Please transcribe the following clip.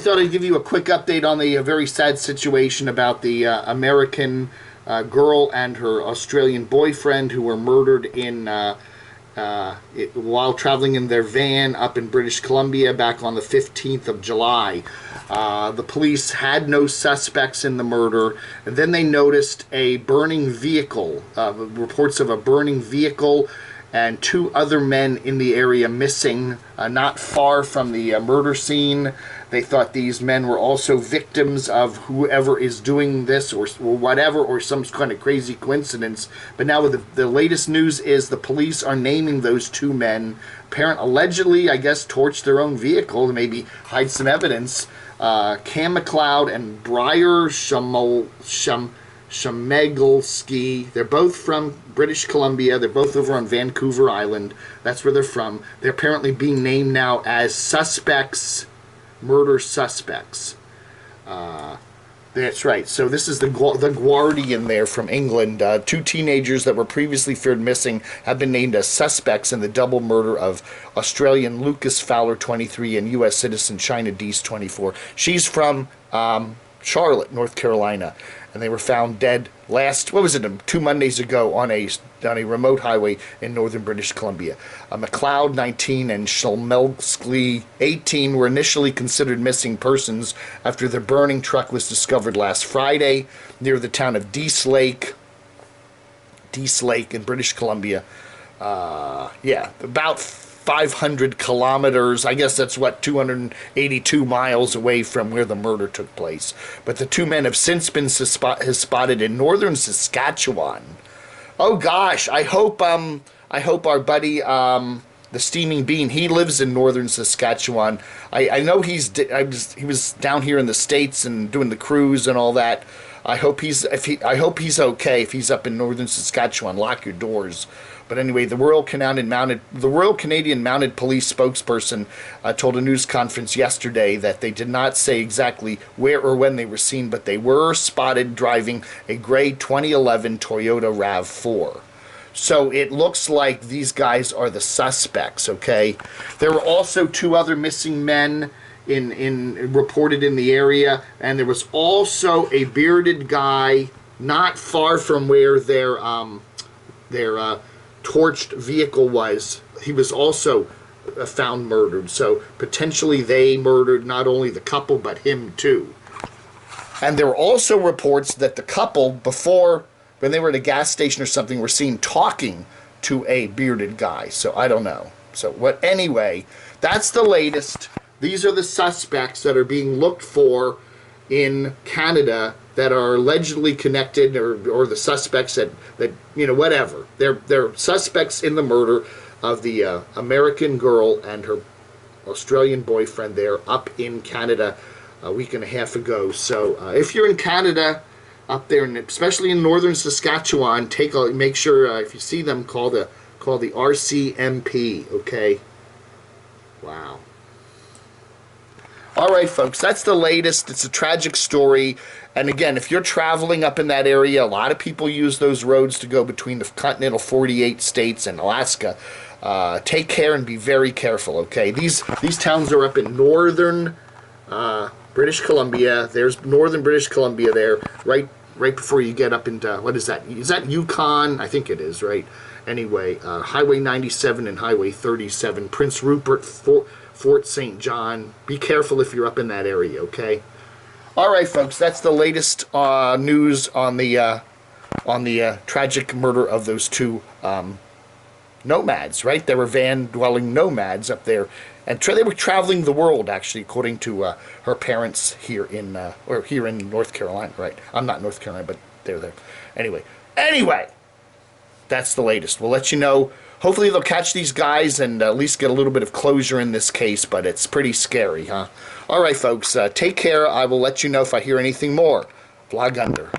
thought I'd give you a quick update on the very sad situation about the American girl and her Australian boyfriend who were murdered while traveling in their van up in British Columbia back on the 15th of July. The police had no suspects in the murder, and then they noticed a burning vehicle, reports of a burning vehicle, and two other men in the area missing, not far from the murder scene. They thought these men were also victims of whoever is doing this or whatever, or some kind of crazy coincidence. But now the latest news is the police are naming those two men. Allegedly, I guess, torched their own vehicle to maybe hide some evidence. Cam McLeod and Briar Shamegelski. They're both from British Columbia. They're both over on Vancouver Island. That's where they're from. They're apparently being named now as suspects, murder suspects. That's right. So this is the Guardian there from England. Two teenagers that were previously feared missing have been named as suspects in the double murder of Australian Lucas Fowler, 23, and U.S. citizen China Deese, 24. She's from Charlotte, North Carolina, and they were found dead last, 2 Mondays ago on a remote highway in northern British Columbia. McLeod, 19, and Shamegelski, 18, were initially considered missing persons after their burning truck was discovered last Friday near the town of Deese Lake in British Columbia. About 500 kilometers, I guess that's 282 miles away from where the murder took place. But the two men have since been spotted in northern Saskatchewan. Oh gosh, I hope our buddy, the Steaming Bean, he lives in northern Saskatchewan. I know he was down here in the States and doing the cruise and all that. I hope he's okay if he's up in northern Saskatchewan. Lock your doors. But anyway, the Royal Canadian Mounted Police spokesperson told a news conference yesterday that they did not say exactly where or when they were seen, but they were spotted driving a gray 2011 Toyota RAV4. So it looks like these guys are the suspects, okay? There were also two other missing men reported in the area, and there was also a bearded guy not far from where their torched vehicle was. He was also found murdered, so potentially they murdered not only the couple but him too. And there were also reports that the couple, before, when they were at a gas station or something, were seen talking to a bearded guy. So I don't know. Anyway, that's the latest. These are the suspects that are being looked for in Canada that are allegedly connected, or the suspects that whatever. They're suspects in the murder of the American girl and her Australian boyfriend there up in Canada a week and a half ago. So if you're in Canada up there, and especially in northern Saskatchewan, make sure if you see them, call the RCMP. Okay. Wow. All right, folks, that's the latest. It's a tragic story. And again, if you're traveling up in that area, a lot of people use those roads to go between the continental 48 states and Alaska. Take care and be very careful, okay? These towns are up in northern British Columbia. There's northern British Columbia there, right before you get up into, what is that? Is that Yukon? I think it is, right? Anyway, Highway 97 and Highway 37, Prince Rupert, Fort St. John. Be careful if you're up in that area, okay? All right, folks, that's the latest news on the tragic murder of those two nomads, right? They were van-dwelling nomads up there, and they were traveling the world, actually, according to her parents here in North Carolina, right? I'm not North Carolina, but they're there. Anyway, that's the latest. We'll let you know. Hopefully they'll catch these guys and at least get a little bit of closure in this case, but it's pretty scary, huh? All right, folks, take care. I will let you know if I hear anything more. Flag under.